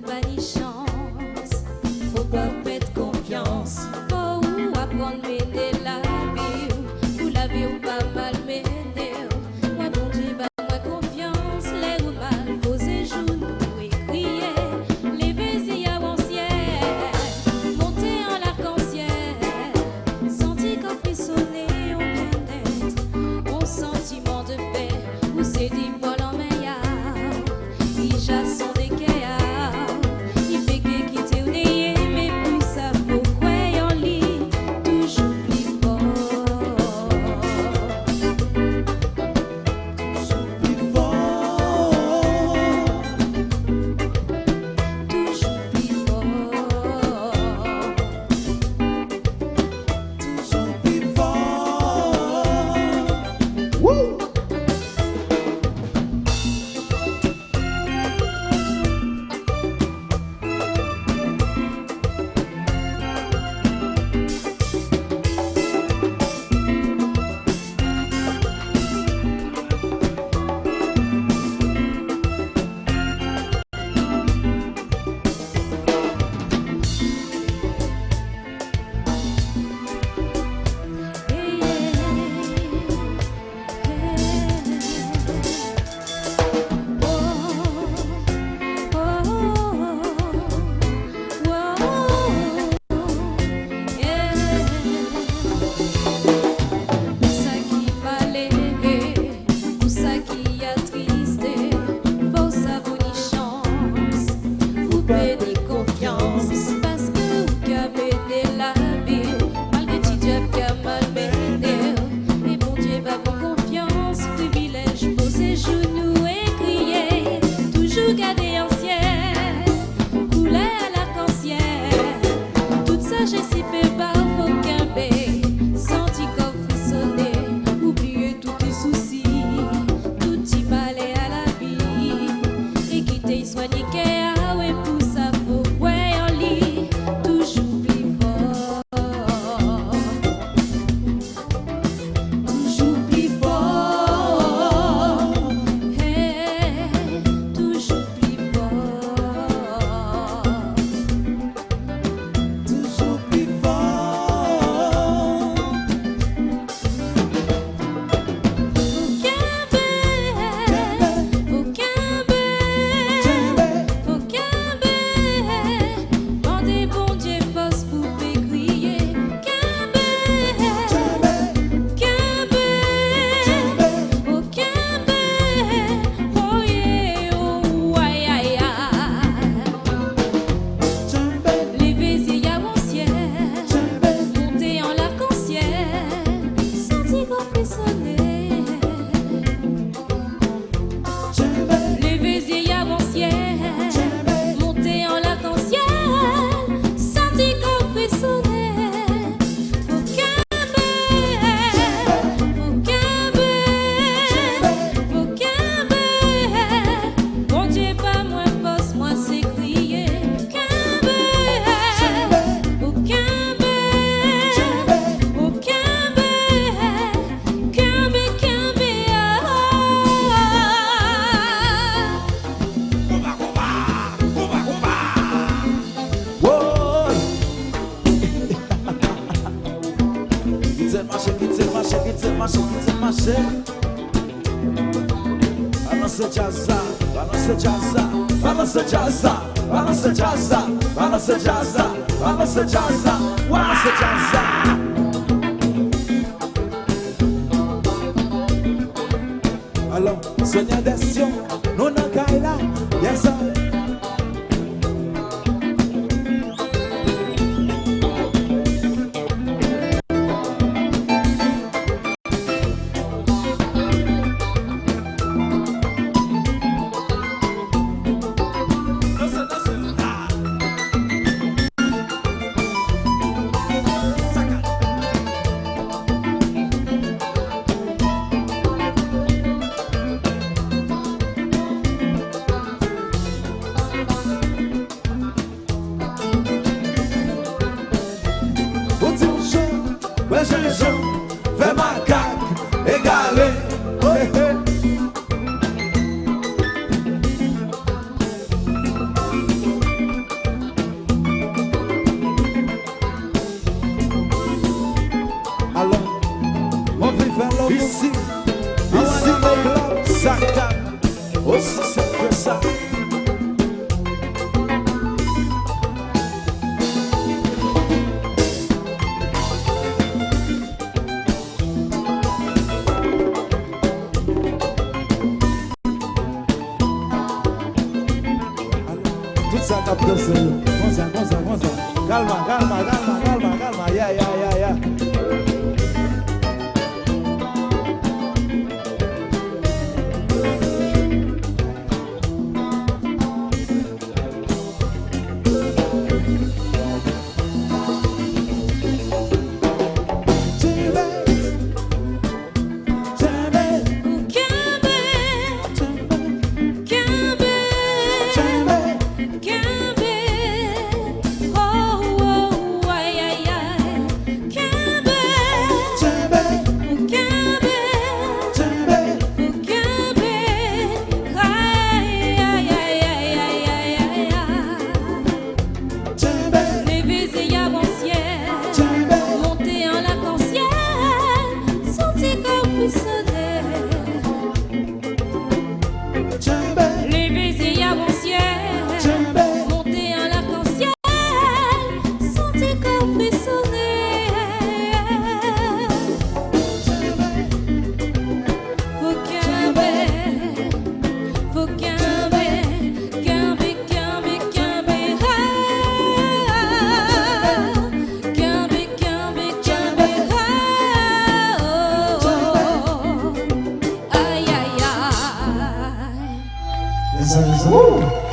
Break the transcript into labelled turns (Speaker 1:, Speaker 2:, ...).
Speaker 1: pas ni chance. Faut pas perdre confiance. Faut apprendre à mener la vie. Pour la vie ou pas mal mener. Moi bon Dieu, bah moi confiance. Les ou mal poser genoux et crier. Lever y avancier. Monter en l'arc-en-ciel. Sentir qu'on frissonner au bien-être. Mon sentiment de paix. Où c'est dit Paul en meilleur. Il chasse son décaillard. Il fait que quitter ou délier. Mais plus ça faut croire en lui. Toujours plus fort.
Speaker 2: Toujours plus fort.
Speaker 1: Toujours plus fort.
Speaker 2: Toujours plus fort. Woo!
Speaker 1: Parce que vous cabez la vie, malgré petit diable qui a mal mené. Et bon Dieu va vos confiance, privilège, poser genoux et crier. Toujours garder ancien, couler à l'arc-en-ciel. Toute sagesse y fait pas vos cabés, senti comme frissonner. Oubliez tous tes soucis, tout y balai à la vie. Et quitter soigner qu'à ouais pour ça faut ouais en lit. Toujours plus fort. Toujours plus fort. Hey, toujours plus fort.
Speaker 2: Toujours plus fort.
Speaker 1: Faut qu'un Mandez bon Dieu force pour crier. Oh yeah, oh aïe aïe aïe. Lever y avancier. Monter en l'arc-en-ciel. Sentir qu'on frissonner. Lever y avancier. Monter en l'arc-en-ciel. Sentir qu'on frissonner. Faut qu'un bon Dieu pas moins force, moi c'est crier.
Speaker 2: Whoa! Quitte le marché. Balance jazza, balance jazza, balance jazza, balance jazza, balance jazza, balance jazza, balance jazza. Alors, Sonia Destion, non non Kaila, yes sir. Tout ça cap danser. Comme ça, comme ça, comme ça. Calma, calma, calma, calma, calma. Yeah, yeah, yeah, yeah.
Speaker 3: Woo!